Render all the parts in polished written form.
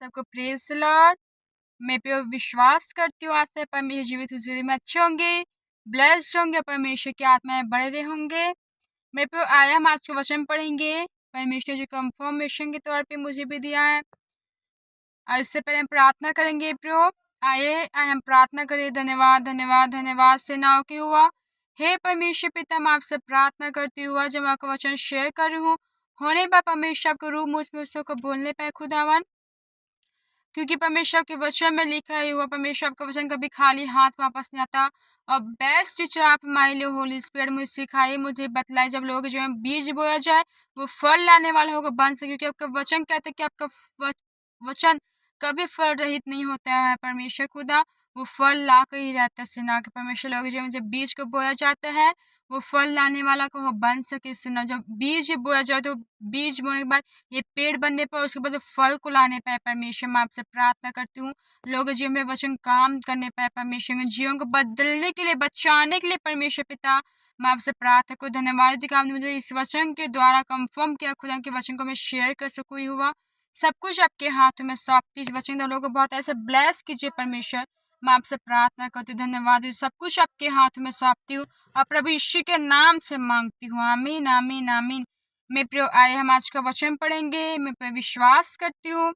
सबको praise the Lord. मैं पे विश्वास करती हूँ आज से परमेश्वर जीवित हुजूरी में अच्छे होंगे, ब्लेस्ड होंगे, परमेश्वर की आत्माएं बढ़ रहे होंगे। मेरे पे आया हम आज को वचन पढ़ेंगे, परमेश्वर जी कंफर्मेशन के तौर पे मुझे भी दिया है। और इससे पहले हम प्रार्थना करेंगे। प्रभु आए हम प्रार्थना करें। धन्यवाद धन्यवाद धन्यवाद सेनाओं के हुआ। हे परमेश्वर पिता, मैं आपसे प्रार्थना करती हुआ जब आपका वचन शेयर कर रही हूँ, होने पर परमेश्वर आपको रूह मुझ में उसको बोलने पाए खुदावन, क्योंकि परमेश्वर के वचन में लिखा ही हुआ परमेश्वर आपका वचन कभी खाली हाथ वापस नहीं आता। और बेस्ट टीचर आप हमारे लिए होली स्पिरिट मुझे सिखाइए, मुझे बतलाए, जब लोग जो है बीज बोया जाए वो फल लाने वाला होगा बन सके, क्योंकि आपका वचन कहते हैं कि आपका वचन कभी फल रहित नहीं होता है। परमेश्वर खुदा वो फल ला कर ही रहता है। सेना के परमेश्वर लोग जो जब बीज को बोया जाता है वो फल लाने वाला को वो बन सके। सेना जब बीज बोया जाए तो बीज बोने के बाद ये पेड़ बनने पर उसके बाद फल को लाने पाए। परमेश्वर मैं आपसे प्रार्थना करती हूँ लोग जीवन में वचन काम करने पाए, परमेश्वर जीवन को बदलने के लिए, बचाने के लिए। परमेश्वर पिता मैं आपसे प्रार्थना को धन्यवाद कि आपने मुझे इस वचन के द्वारा कंफर्म किया, खुदा के वचन को मैं शेयर कर सकूँ। हुआ सब कुछ आपके हाथों में सौंपती इस वचन लोगों को बहुत ऐसे ब्लेस कीजिए। परमेश्वर मैं आपसे प्रार्थना करती हूँ, धन्यवाद, सब कुछ आपके हाथों में सौंपती हूँ और प्रभु यीशु के नाम से मांगती हूँ। आमीन आमीन आमीन। मैं प्रिय आए हम आज का वचन पढ़ेंगे। मैं पे विश्वास करती हूँ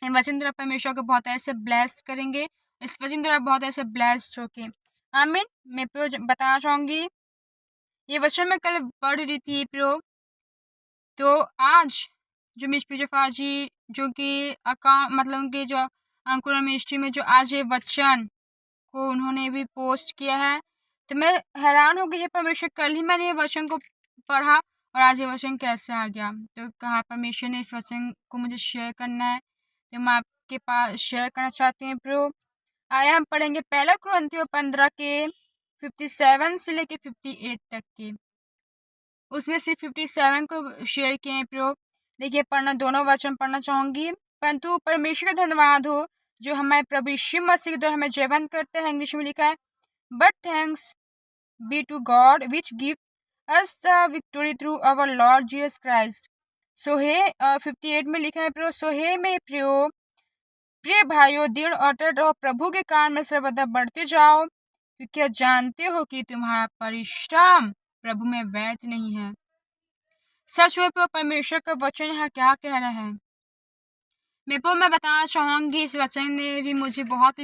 वचन द्वारा परमेश्वर को बहुत ऐसे ब्लेस करेंगे, इस वचन द्वारा बहुत ऐसे ब्लेस्ड होके। आमीन। मैं प्रिय बताना चाहूंगी, ये वचन मैं कल पढ़ रही थी प्रियो, तो आज जो मिस पिजोफा जी जो कि मतलब उनके जो अंकुर मिनिस्ट्री में जो आज ये वचन को उन्होंने भी पोस्ट किया है, तो मैं हैरान हो गई है। परमेश्वर कल ही मैंने ये वचन को पढ़ा और आज ये वचन कैसे आ गया। तो कहा परमेश्वर ने इस वचन को मुझे शेयर करना है, तो मैं आपके पास शेयर करना चाहती हूँ। प्रो आया हम पढ़ेंगे पहला कुरिन्थियों 15 के 57 से लेके 58 तक के, उसमें से 57 को शेयर किए हैं। प्रो देखिए पढ़ना, दोनों वचन पढ़ना चाहूंगी। परंतु परमेश्वर का धन्यवाद हो जो हमारे प्रभु यीशु मसीह के द्वारा हमें जयवंत करते हैं। इंग्लिश में लिखा है, but thanks be to God which give us the victory through our Lord Jesus Christ. So हे 58 में लिखा है प्रियो, सो हे मेरे प्रिय भाइयों, दृढ़ अटल रहो, प्रभु के काम में सर्वदा बढ़ते जाओ, क्योंकि जानते हो कि तुम्हारा परिश्रम प्रभु में व्यर्थ नहीं है। सच में परमेश्वर का वचन यहाँ क्या कह रहा है। मैं बताना चाहूंगी, इस वचन ने भी मुझे बहुत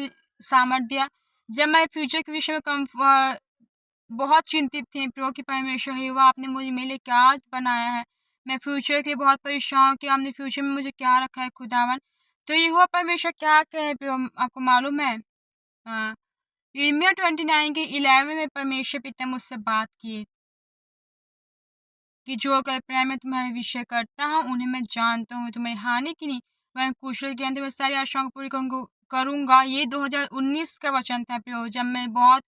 सामर्थ्य दिया। जब मैं फ्यूचर के विषय में बहुत चिंतित थी प्रभु की परमेश्वर है वह आपने मुझे मेरे लिए क्या बनाया है, मैं फ्यूचर के लिए बहुत परेशान हूँ कि आपने फ्यूचर में मुझे क्या रखा है खुदावन। तो ये हुआ परमेश्वर क्या कहे प्रभु, आपको मालूम है यिर्मयाह 29 के 11 में परमेश्वर पिता मुझसे बात किए कि जो कल्पना मैं तुम्हारे विषय करता हूँ उन्हें मैं जानता हूँ, तुम्हारी हानि की नहीं वह कुशल ज्ञान मैं सारी आशाओं को पूरी करूँगा। ये 2019 का वचन था प्रभु, जब मैं बहुत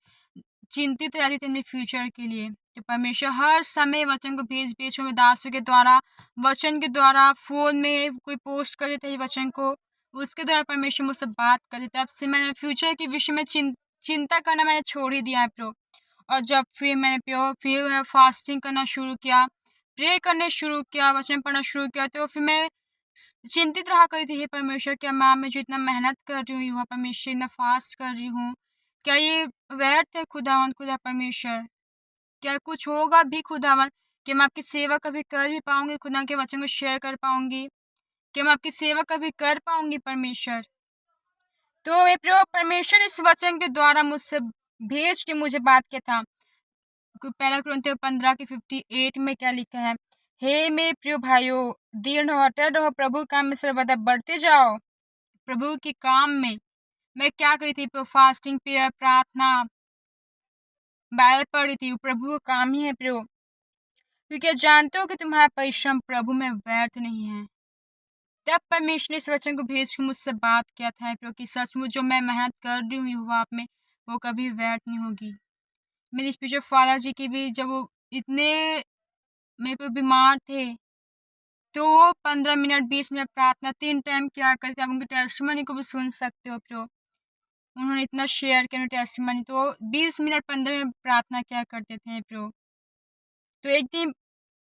चिंतित रहती थी अपने फ्यूचर के लिए। तो परमेश्वर हर समय वचन को भेज भेज में दासों के द्वारा, वचन के द्वारा, फोन में कोई पोस्ट कर देता है वचन को, उसके द्वारा परमेश्वर मुझसे बात कर देता है। अब से मैंने फ्यूचर के विषय में चिंता करना मैंने छोड़ ही दिया है प्रभु। और जब फिर फास्टिंग करना शुरू किया, प्रे करने शुरू किया, वचन पढ़ना शुरू किया, तो फिर मैं चिंतित रहा करती थी, हे परमेश्वर क्या मैं जो इतना मेहनत कर रही हूँ परमेश्वर, इतना फास्ट कर रही हूँ, क्या ये व्यर्थ है खुदावन। खुदा परमेश्वर क्या कुछ होगा भी खुदावन कि मैं आपकी सेवा कभी कर भी पाऊंगी, खुदा के वचन को शेयर कर पाऊंगी, कि मैं आपकी सेवा कभी कर पाऊंगी परमेश्वर। तो ये परमेश्वर इस वचन के द्वारा मुझसे भेज के मुझे बात किया था। पहला कुरिन्थियों 15 के 58 में क्या लिखा है, हे मेरे प्रिय भाइयों, दृढ़ अटल रहो, प्रभु काम में सर्वदा बढ़ते जाओ। प्रभु के काम में मैं क्या करी थी, फास्टिंग, प्रेयर, प्रार्थना, बाइबल पढ़ रही थी, प्रभु का काम ही है प्रभु, क्योंकि जानते हो कि तुम्हारा परिश्रम प्रभु में व्यर्थ नहीं है। तब परमेश्वर ने इस वचन को भेज के मुझसे बात किया था प्रभु कि सचमुच जो मैं मेहनत कर रही हूँ युवा आप में वो कभी व्यर्थ नहीं होगी। मेरे स्पिरिचुअल फादर जी की भी जब वो इतने मेरे पे बीमार थे तो वो 15 मिनट 20 मिनट प्रार्थना 3 टाइम किया करते। आप उनके टेस्टिमनी को भी सुन सकते हो प्रभु, उन्होंने इतना शेयर किया टेस्टिमनी, तो 20 मिनट 15 मिनट प्रार्थना किया करते थे प्रभु। तो एक दिन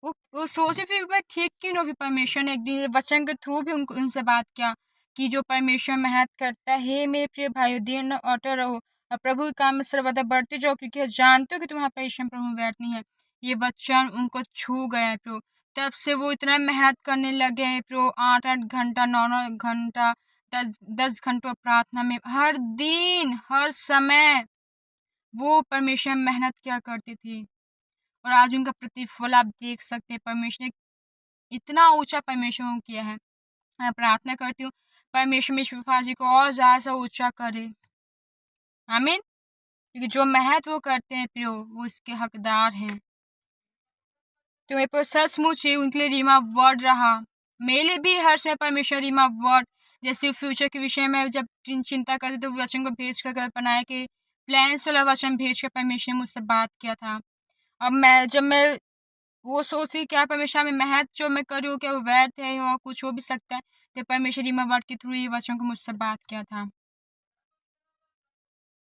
वो सोचे फिर मैं ठीक क्यों नहीं, फिर परमेश्वर ने एक दिन वचन के थ्रू भी उनसे बात किया कि जो परमेश्वर मेहनत करता है। मेरे प्रिय भाइयों, देर न अटल रहो और प्रभु के काम में सर्वदा बढ़ते जाओ, क्योंकि जानते हो कि तुम्हारा परिश्रम प्रभु में व्यर्थ नहीं है। ये वचन उनको छू गया है प्रभु। तब से वो इतना मेहनत करने लगे हैं प्रभु, 8-8 घंटा, 9-9 घंटा, 10-10 घंटों प्रार्थना में, हर दिन हर समय वो परमेश्वर में मेहनत किया करते थे। और आज उनका प्रतिफल आप देख सकते हैं। परमेश्वर ने इतना ऊंचा परमेश्वर को किया है। मैं प्रार्थना करती हूँ परमेश्वर में शिफा जी को और ज़्यादा सा ऊंचा करे, आमीन। क्योंकि जो मेहनत वो करते हैं प्रियो, वो इसके हकदार हैं। तो मेरे पर सचमुच ही उनके लिए रीमा वर्ड रहा। मेरे लिए भी हर समय परमेश्वर रीमा वर्ड, जैसे फ्यूचर के विषय में जब चिंता करते तो वचन को भेज कर बनाए के प्लान्स वाला वचन भेज कर परमेश्वर ने मुझसे बात किया था। अब जब मैं वो सोचती क्या परमेश्वर में मेहनत जो मैं कर रही हूँ क्या वो व्यर्थ है और कुछ हो भी सकता है, तो परमेश्वर रीमा वर्ड के थ्रू ये वचन को मुझसे बात किया था।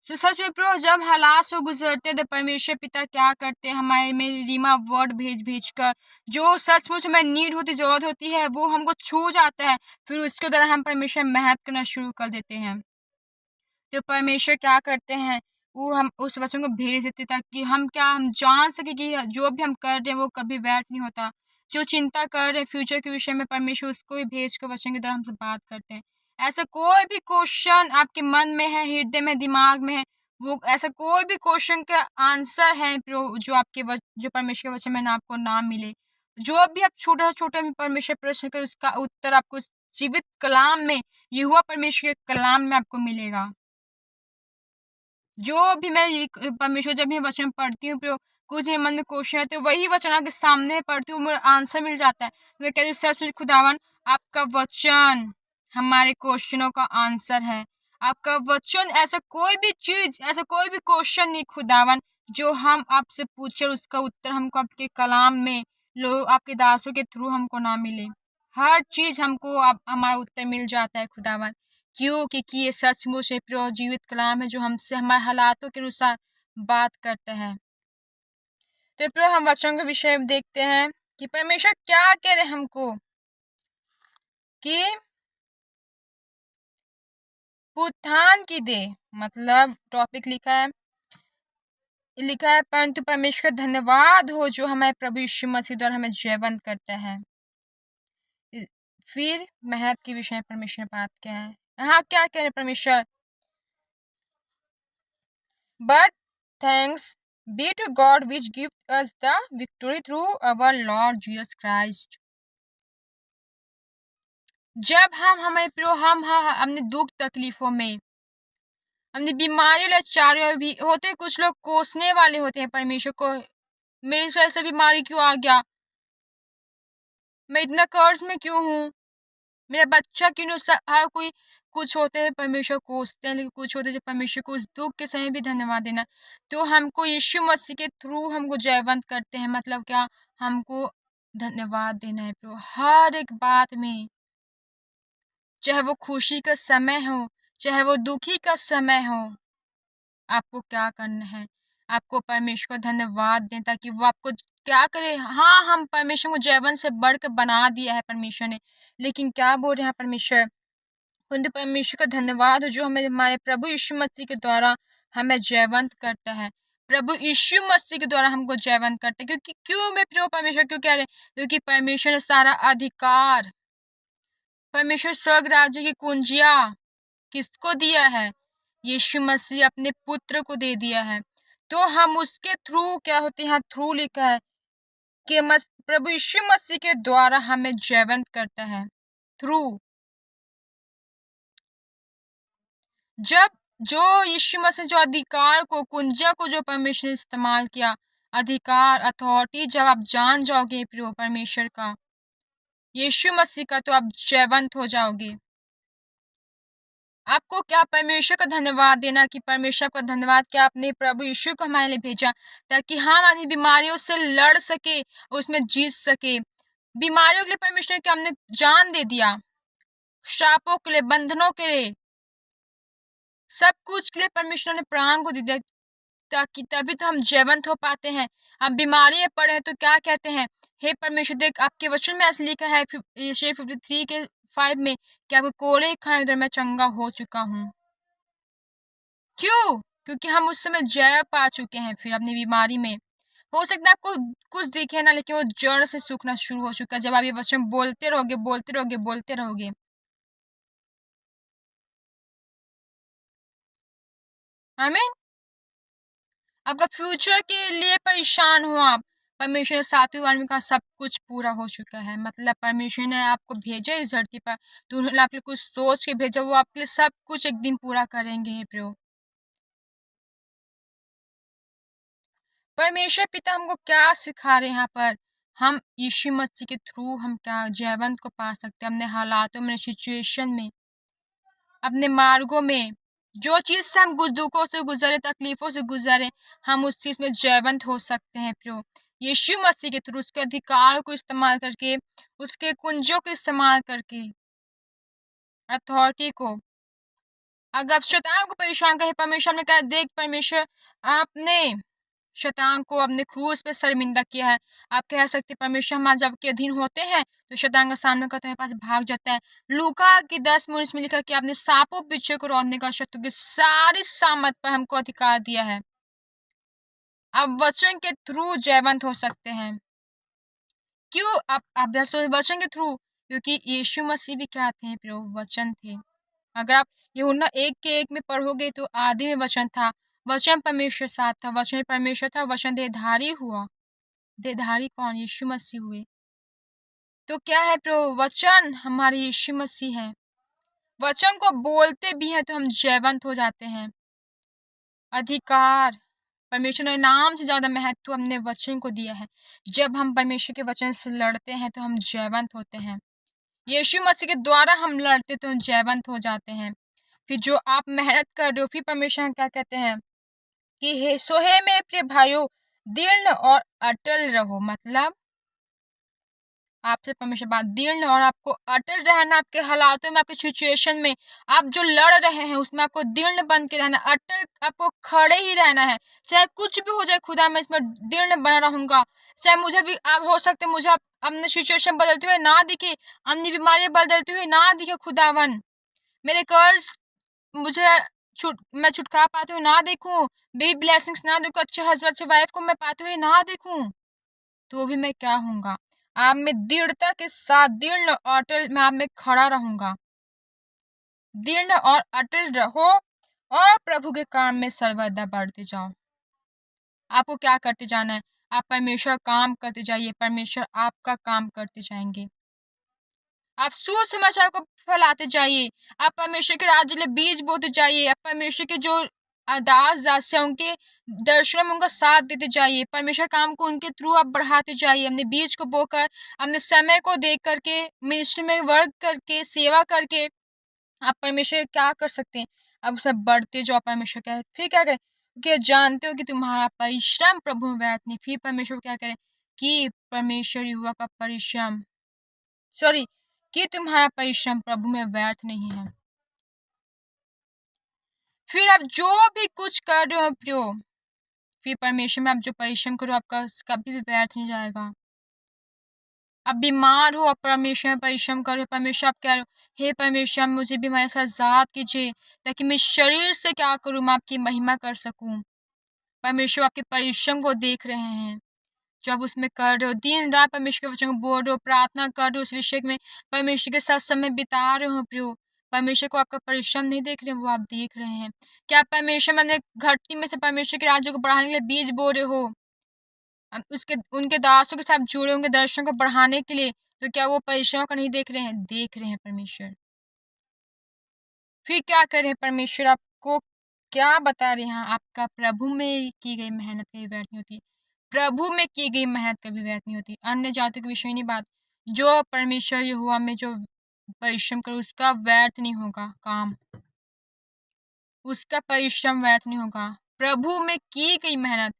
तो सच में प्रो, जब हालात से गुजरते तो परमेश्वर पिता क्या करते हैं, हमारे में रीमा वर्ड भेज कर जो सचमुच में नीड होती, जरूरत होती है, वो हमको छू जाता है। फिर उसके द्वारा हम परमेश्वर मेहनत करना शुरू कर देते हैं। तो परमेश्वर क्या करते हैं, वो हम उस वचन को भेज देते ताकि हम जान सके कि जो भी हम कर रहे हैं वो कभी व्यर्थ नहीं होता। जो चिंता कर रहे हैं फ्यूचर के विषय में, परमेश्वर उसको भी भेज कर वचन के द्वारा हमसे बात करते हैं। ऐसा कोई भी क्वेश्चन आपके मन में है, हृदय में, दिमाग में है, वो ऐसा कोई भी क्वेश्चन का आंसर है जो आपके जो परमेश्वर के वचन में ना आपको ना मिले। जो भी आप छोटा छोटा परमेश्वर प्रश्न कर, उसका उत्तर आपको जीवित कलाम में, यहोवा परमेश्वर के कलाम में आपको मिलेगा। जो भी मैं परमेश्वर जब भी वचन पढ़ती हूँ, कुछ भी मन में क्वेश्चन है तो वही वचन आके सामने पढ़ती हूँ, मुझे आंसर मिल जाता है। तो मैं कहती हूँ सच खुदावन, आपका वचन हमारे क्वेश्चनों का आंसर है। आपका वचन ऐसा कोई भी चीज, ऐसा कोई भी क्वेश्चन नहीं खुदावन जो हम आपसे पूछे उसका उत्तर हमको आपके कलाम में, आपके दासों के थ्रू हमको ना मिले। हर चीज हमको हमारा उत्तर मिल जाता है खुदावन, क्योंकि ये सचमुच है प्रिय जीवित कलाम है जो हमसे हमारे हालातों के अनुसार बात करता है। तो प्रिय हम वचन के विषय में देखते हैं कि परमेश्वर क्या कह रहे हमको, कि पुत्थान की दे, मतलब टॉपिक लिखा है परंतु परमेश्वर धन्यवाद हो जो हमारे प्रभु यीशु मसीह द्वारा हमें जयवंत करता है। फिर मेहनत के विषय में परमेश्वर ने बात किया है। यहाँ क्या कह रहे परमेश्वर, but thanks be to God which gives us the victory through our Lord Jesus Christ। जब हमें अपने दुख तकलीफों में, अपनी बीमारी लाचारियों भी होते हैं, कुछ लोग कोसने वाले होते हैं परमेश्वर को, मेरे से ऐसा बीमारी क्यों आ गया, मैं इतना कर्ज में क्यों हूँ, मेरा बच्चा क्यों, हर कोई कुछ होते हैं परमेश्वर कोसते हैं, लेकिन कुछ होते हैं जो परमेश्वर को उस दुख के समय भी धन्यवाद देना। तो हमको यीशु मसीह के थ्रू हमको जयवंत करते हैं, मतलब क्या, हमको धन्यवाद देना है प्रभु हर एक बात में, चाहे वो खुशी का समय हो, चाहे वो दुखी का समय हो। आपको क्या करना है, आपको परमेश्वर को धन्यवाद दें ताकि वो आपको क्या करे। हाँ, हम परमेश्वर को जयवंत से बढ़कर बना दिया है परमेश्वर ने, लेकिन क्या बोल रहे हैं परमेश्वर, परंतु परमेश्वर का धन्यवाद जो हमें हमारे प्रभु यीशु मसीह के द्वारा हमें जयवंत करता है। प्रभु यीशु मसीह के द्वारा हमको जयवंत करता है, क्योंकि क्यों मैं प्रभु परमेश्वर क्यों कह रहे हैं, क्योंकि परमेश्वर ने सारा अधिकार, परमेश्वर स्वर्ग राज्य की कुंजिया किसको दिया है, यीशु मसीह अपने पुत्र को दे दिया है। तो हम उसके थ्रू क्या होते हैं, थ्रू लिखा है कि प्रभु यीशु मसीह के द्वारा हमें जयवंत करता है, थ्रू। जब जो यीशु मसीह जो अधिकार को, कुंजा को जो परमेश्वर ने इस्तेमाल किया, अधिकार, अथॉरिटी, जब आप जान जाओगे प्रियो परमेश्वर का, यीशु मसीह का, तो आप जयवंत हो जाओगे। आपको क्या परमेश्वर का धन्यवाद देना कि परमेश्वर का धन्यवाद क्या आपने प्रभु यीशु को हमारे लिए भेजा ताकि हम अपनी बीमारियों से लड़ सके, उसमें जीत सके। बीमारियों के लिए परमेश्वर ने क्या हमने जान दे दिया, श्रापों के लिए, बंधनों के लिए, सब कुछ के लिए परमेश्वर ने प्राण को दे दिया, ताकि तभी तो हम जयवंत हो पाते हैं। हम बीमारी में पड़े हैं तो क्या कहते हैं, हे परमेश्वर देख, आपके वचन में ऐसे लिखा है यशायाह 53 के 5 में कि आपको कोड़े खाए उधर मैं चंगा हो चुका हूँ। क्यों? क्योंकि हम उस समय जय पा चुके हैं। फिर अपनी बीमारी में हो सकता है आपको कुछ दिखे ना, लेकिन वो जड़ से सूखना शुरू हो चुका है जब आप ये वचन बोलते रहोगे, बोलते रहोगे, बोलते रहोगे। आमीन। आपका फ्यूचर के लिए परेशान हो आप, परमेश्वर ने 7वें वार में कहा सब कुछ पूरा हो चुका है। मतलब परमेश्वर ने आपको भेजा इस धरती पर, तो उन्होंने आपके लिए कुछ सोच के भेजा, वो आपके लिए सब कुछ एक दिन पूरा करेंगे। हे प्रभु, परमेश्वर पिता हमको क्या सिखा रहे हैं यहाँ पर? हम यीशु मसीह के थ्रू हम क्या जीवन को पा सकते हैं, अपने हालातों में, सिचुएशन में, अपने मार्गों में, जो चीज से हम दुखों से गुजरे, तकलीफों से गुजरे, हम उस चीज में जयवंत हो सकते हैं प्रभु यीशु मसीह के थ्रू, उसके अधिकार को इस्तेमाल करके, उसके कुंजों को इस्तेमाल करके, अथॉरिटी को। अगर शैतान को परेशान करे, परमेश्वर ने कहा देख परमेश्वर आपने शैतान को अपने क्रूस पे शर्मिंदा किया है। आप कह सकते परमेश्वर हम जब के अधीन होते हैं तो शैतान का सामना करते हैं, पास भाग जाता है। लूका की 10:19 में लिखा कि आपने सांपों बिच्छू को रौंदने का, शत्रु की सारी सामत पर हमको अधिकार दिया है। आप वचन के थ्रू जयवंत हो सकते हैं। क्यों? आप वचन के थ्रू, क्योंकि यीशु मसीह भी क्या थे प्रभु? वचन थे। अगर आप यूहन्ना 1:1 में पढ़ोगे तो आदि में वचन था, वचन परमेश्वर साथ था, वचन परमेश्वर था, वचन देहधारी हुआ। देहधारी कौन? यीशु मसीह हुए। तो क्या है प्रभु? वचन हमारे यीशु मसीह है। वचन को बोलते भी हैं तो हम जयवंत हो जाते हैं। अधिकार, परमेश्वर ने नाम से ज्यादा महत्व हमने वचन को दिया है। जब हम परमेश्वर के वचन से लड़ते हैं तो हम जयवंत होते हैं। यीशु मसीह के द्वारा हम लड़ते तो हम जयवंत हो जाते हैं। फिर जो आप मेहनत कर रहे हो, फिर परमेश्वर क्या कहते हैं कि हे सोहे में प्रिय भाइयों दृढ़ और अटल रहो। मतलब आपसे परमेश्वर बात दृढ़ और आपको अटल रहना, आपके हालातों में, आपके सिचुएशन में, आप जो लड़ रहे हैं उसमें आपको दृढ़ बन के रहना, अटल, आपको खड़े ही रहना है। चाहे कुछ भी हो जाए, खुदा मैं इसमें दृढ़ बना रहूंगा। चाहे मुझे भी आप हो सकते मुझे अपने सिचुएशन बदलते हुए ना दिखे, अपनी बीमारियां बदलते हुए ना दिखे, खुदावन मेरे कर्ज मुझे मैं छुटकारा पाते हुए ना देखूं, बेबी ब्लेसिंग्स ना देखूं, अच्छे हस्बैंड अच्छे वाइफ को मैं पाते हुए ना देखूं, तो भी मैं क्या होऊंगा? आप में दृढ़ता के साथ, दृढ़ और अटल मैं आप में खड़ा रहूंगा। दृढ़ और अटल रहो और प्रभु के काम में सर्वदा बढ़ते जाओ। आपको क्या करते जाना है? आप परमेश्वर काम करते जाइए, परमेश्वर आपका काम करते जाएंगे। आप सुसमाचार को फैलाते जाइए, आप परमेश्वर के राज्य लिए बीज बोते जाइए, आप परमेश्वर के जो दास दास है उनके दर्शनों में उनका साथ देते जाइए, परमेश्वर काम को उनके थ्रू आप बढ़ाते जाइए। अपने बीज को बोकर, अपने समय को देख करके, मिनिस्ट्री में वर्क करके, सेवा करके आप परमेश्वर क्या कर सकते हैं? अब सब बढ़ते जाओ। परमेश्वर क्या है फिर क्या करें? कि जानते हो कि तुम्हारा परिश्रम प्रभु में व्यर्थ नहीं। फिर परमेश्वर क्या करें कि परमेश्वर युवा का परिश्रम, सॉरी, कि तुम्हारा परिश्रम प्रभु में व्यर्थ नहीं है। फिर आप जो भी कुछ कर रहे हो प्रियो, फिर परमेश्वर में आप जो परिश्रम करो आपका कभी भी व्यर्थ नहीं जाएगा। आप बीमार हो, आप परमेश्वर में परिश्रम करो, परमेश्वर आप कह रहे हो हे परमेश्वर मुझे बीमारी से आजाद कीजिए, ताकि मैं शरीर से क्या करूँ, मैं आपकी महिमा कर सकूं। परमेश्वर आपके परिश्रम को देख रहे हैं जो आप उसमें कर रहे हो। दिन रात परमेश्वर के वचन को बोल रहे हो, प्रार्थना कर रहे हो, उस विषय में परमेश्वर के साथ समय बिता रहे हो प्रियो। परमेश्वर को आपका परिश्रम नहीं देख रहे, वो आप देख रहे हैं। क्या परमेश्वर मैंने घटती में से परमेश्वर के राज्य को बढ़ाने के लिए बीज बो रहे हो, उसके उनके दासों के साथ जुड़े, उनके दर्शन को बढ़ाने के लिए, तो क्या वो परिश्रम को नहीं देख रहे हैं? देख रहे हैं परमेश्वर। फिर क्या कर रहे हैं परमेश्वर? आपको क्या बता रहे हैं? आपका प्रभु में की गई मेहनत कभी व्यर्थ नहीं होती। प्रभु में की गई मेहनत कभी व्यर्थ नहीं होती। अन्य जातियों के विषय नहीं बात, जो परमेश्वर यहोवा में जो परिश्रम करे उसका व्यर्थ नहीं होगा काम, उसका परिश्रम व्यर्थ नहीं होगा। प्रभु में की गई मेहनत,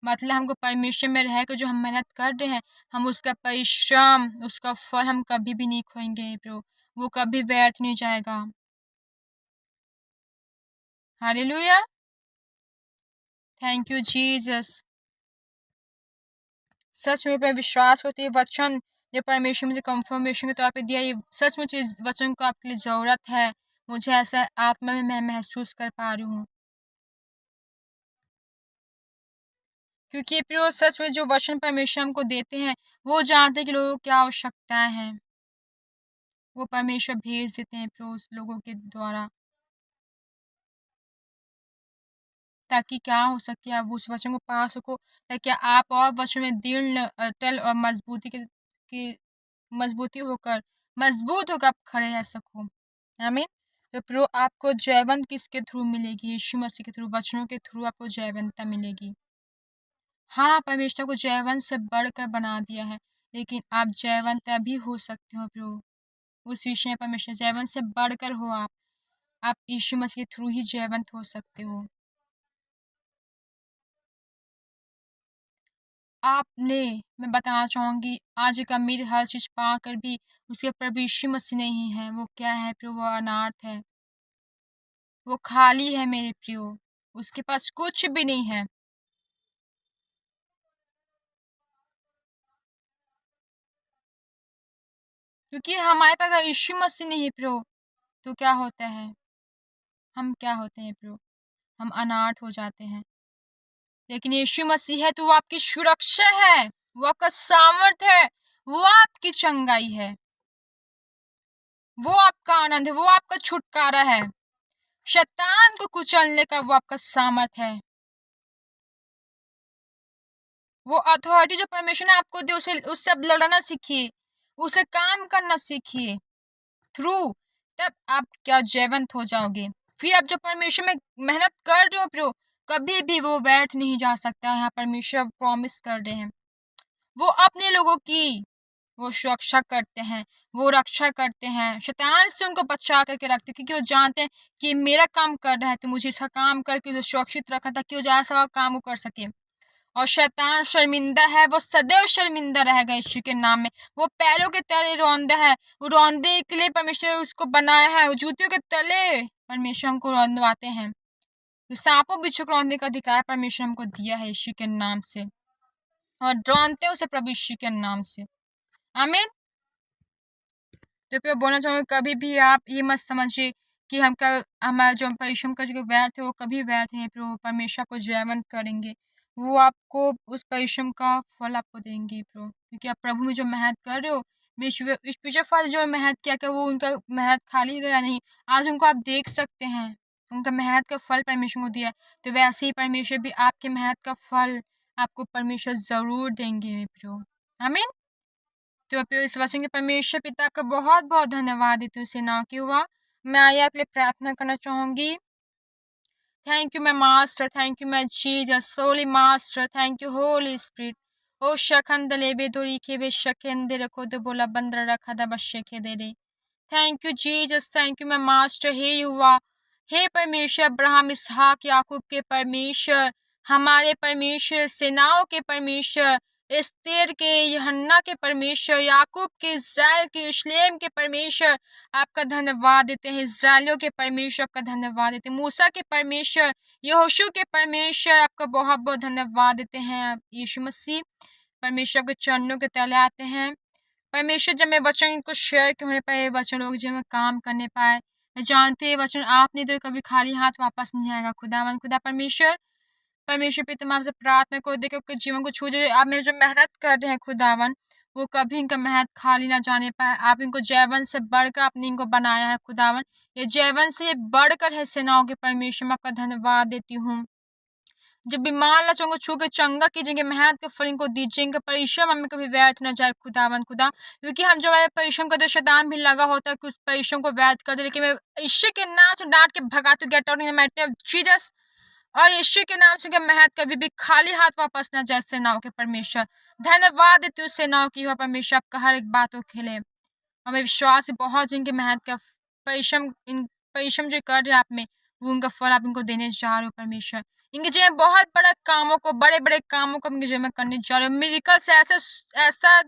मतलब हमको परमेश्वर में रह कर जो हम मेहनत कर रहे हैं, हम उसका परिश्रम, उसका फल हम कभी भी नहीं खोएंगे प्रभु, वो कभी व्यर्थ नहीं जाएगा। Hallelujah, thank you Jesus. सच में पर विश्वास करते वचन ये परमेश्वर मुझे कंफर्मेशन के तौर पे दिया, ये सचमुच इस वचन को आपके लिए ज़रूरत है। मुझे ऐसा आत्मा में मैं महसूस कर पा रही हूँ, क्योंकि प्रियो सच में जो वचन परमेश्वर हमको देते हैं, वो जानते हैं कि लोगों को क्या आवश्यकताएं हैं, वो परमेश्वर भेज देते हैं प्रियो उस लोगों के द्वारा, ताकि क्या हो सके आप उस वचन को पा सको, ताकि आप और वचन में दृढ़ अटल और मजबूत होकर आप खड़े रह सको। आमीन। तो प्रो आपको जयवंत किसके थ्रू मिलेगी? यीशु मसीह के थ्रू, वचनों के थ्रू आपको जयवंतता मिलेगी। हाँ, परमेश्वर को जयवंत से बढ़कर बना दिया है, लेकिन आप जयवंत अभी हो सकते हो प्रभु, उस विषय में परमेश्वर जयवंत से बढ़कर हो आप यीशु मसीह के थ्रू ही जयवंत हो सकते हो। आपने, मैं बताना चाहूंगी, आज एक अमीर हर चीज पाकर भी उसके प्रभु यीशु मसीह नहीं है। वो क्या है प्रभु? वो अनाथ है, वो खाली है मेरे प्रियो, उसके पास कुछ भी नहीं है। क्योंकि हमारे पास अगर यीशु मसीह नहीं है प्रभु, तो क्या होता है? हम क्या होते हैं प्रभु? हम अनाथ हो जाते हैं। लेकिन यीशु मसीह है तो वो आपकी सुरक्षा है, वो आपका सामर्थ है, वो आपकी चंगाई है, वो आपका आनंद है, वो आपका छुटकारा है, शैतान को कुचलने का वो आपका सामर्थ है। वो अथॉरिटी जो परमेश्वर ने आपको दी, उससे अब लड़ना सीखिए, उसे काम करना सीखिए थ्रू, तब आप क्या जयवंत हो जाओगे। फिर आप जो परमेश्वर में मेहनत कर रहे हो प्रो, कभी भी वो व्यर्थ नहीं जा सकता। यहाँ परमेश्वर प्रॉमिस कर रहे हैं, वो अपने लोगों की वो सुरक्षा करते हैं, वो रक्षा करते हैं, शैतान से उनको बचा करके रखते हैं, क्योंकि वो जानते हैं कि मेरा काम कर रहा है तो मुझे इसका काम करके उसे सुरक्षित रखा ताकि वो ज़्यादा से काम वो कर सके। और शैतान शर्मिंदा है, वो सदैव शर्मिंदा रहेगा यीशु के नाम में। वो पैरों के तले रौंदा है, वो रौंदे के लिए परमेश्वर उसको बनाया है, वो जूतियों के तले परमेश्वर हमको रौंदवाते हैं। तो सांपों बिच्छू को रौंदने का अधिकार परमेश्वर हमको दिया है यीशु के नाम से, और रौंदते उसे प्रभु यीशु के नाम से। आमीन। तो फिर बोलना चाहूँगी, कभी भी आप ये मत समझिए कि हमारा जो परिश्रम का जो व्यर्थ है वो कभी व्यर्थ नहीं है। प्रभु परमेश्वर को जयवंत करेंगे, वो आपको उस परिश्रम का फल आपको देंगे प्रभु, क्योंकि आप प्रभु में जो मेहनत कर रहे हो, स्पिरिचुअल फादर जो मेहनत किया क्या वो उनका मेहनत खाली गया नहीं, आज उनको आप देख सकते हैं, उनका मेहनत का फल परमेश्वर को दिया। तो वैसे ही परमेश्वर भी आपके मेहनत का फल आपको परमेश्वर जरूर देंगे प्रभु। आमीन। तो फिर इस वचन के परमेश्वर पिता का बहुत बहुत धन्यवाद देती हूँ सेनाओं की हुआ। मैं आइए आपके लिए प्रार्थना करना चाहूंगी। Thank you my master, thank you my Jesus, holy master, thank you holy spirit. ओ शखंद लेबे दोरी के बे शकेंदे रखो दे बोला बंदर रखा दा बशे के दे रे। Thank you Jesus, thank you my master. हे युवा, हे परमेश्वर अब्राहम इसहाक याकूब के परमेश्वर, हमारे परमेश्वर, सेनाओं के परमेश्वर, एस्तेर के, यूहन्ना के परमेश्वर, याकूब के, इज़राइल के, यरूशलेम के परमेश्वर, आपका धन्यवाद देते हैं। इज़राइलियों के परमेश्वर आपका धन्यवाद देते हैं। मूसा के परमेश्वर, यहोशू के परमेश्वर, आपका बहुत बहुत धन्यवाद देते हैं। आप यीशु मसीह परमेश्वर के चरणों के तले आते हैं। परमेश्वर, जब मैं वचन को शेयर के होने पाए, वचन लोग जो मैं काम करने पाए, मैं जानती हूँ वचन आपने तो कभी खाली हाथ वापस नहीं आएगा। खुदावन खुदा परमेश्वर, परमेश्वर पिता मैं आपसे प्रार्थना को देखो कि जीवन को छू जाए। आप मेरे जो मेहनत कर रहे हैं खुदावन, वो कभी इनका मेहनत खाली ना जाने पाए। आप इनको जयवन से बढ़कर आपने इनको बनाया है खुदावन, ये जयवन से बढ़कर है सेनाओं के परमेश्वर। मैं आपका धन्यवाद देती हूँ। जब बीमार लचों को छू के चंगा कीजिएंगे, मेहनत के फल इनको दीजिएंगे, परिश्रम हमें कभी व्यर्थ न जाए खुदावन खुदा, क्योंकि हम जो है परिश्रम करते शैतान भी लगा होता है कि उस परिश्रम को व्यर्थ कर दे। लेकिन मैं यीशु के नाम से डांट के भगाती हूँ, get out in the mighty of Jesus. और यीशु के नाम से मेहनत कभी भी खाली हाथ वापस न जाए सेनाओं के परमेश्वर। धन्यवाद देती हूँ सेनाओं की हो परमेश्वर, आपका हर एक बात को खेले। हमें विश्वास है बहुत जिनकी मेहनत का परिश्रम जो कर रहे हैं आप में, वो उनका फल आप इनको देने जा रहे हो परमेश्वर। इनके जो है बहुत बड़ा कामों को, बड़े बड़े कामों को इनके जो मैं करने जा रहे हो। मिरेकल से ऐसा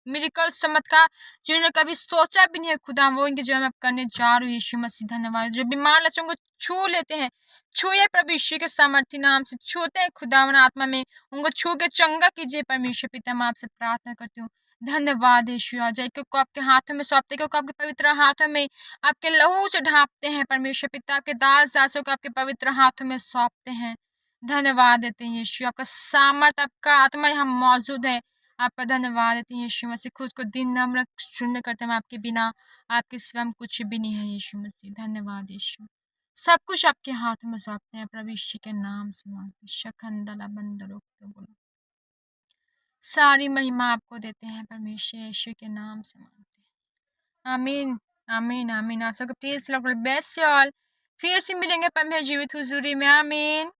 मिरेकल चमत्कार जिन्होंने कभी सोचा भी नहीं है खुदा, वो इनके जो है मैं करने जा रही हूँ। यीशु मसीह धन्यवाद। जो बीमार लचों को छू लेते हैं, छूए प्रभु यीशु के सामर्थ्य नाम से छूते हैं खुदावन आत्मा में, उनको छू के चंगा कीजिए परमेश्वर पिता। मैं आपसे प्रार्थना करती हूँ, धन्यवाद यीशु राजा, एक को आपके हाथों में सौंपते, एक को आपके पवित्र हाथों में आपके लहू से ढांपते हैं परमेश्वर पिता, आपके दास दासों को आपके पवित्र हाथों में सौंपते हैं। धन्यवाद देते हैं यीशु, आपका सामर्थ, आपका आत्मा यहाँ मौजूद है। आपका धन्यवाद देते हैं यीशु मसीह, खुद को दिन नम्र शून्य करते हैं, आपके बिना, आपके सिवा हम कुछ भी नहीं है यीशु मसीह। धन्यवाद यीशु, सब कुछ आपके हाथ में सौंपते हैं प्रभु यीशु के नाम से मांगते, शकंदला बंदरों को बोलो। सारी महिमा आपको देते हैं परमेश्वर यीशु के नाम से मांगते हैं, आमीन आमीन आमीन। आप सबको please Lord bless you all, फिर से मिलेंगे पर मैं जीवित हुजूरी में, आमीन।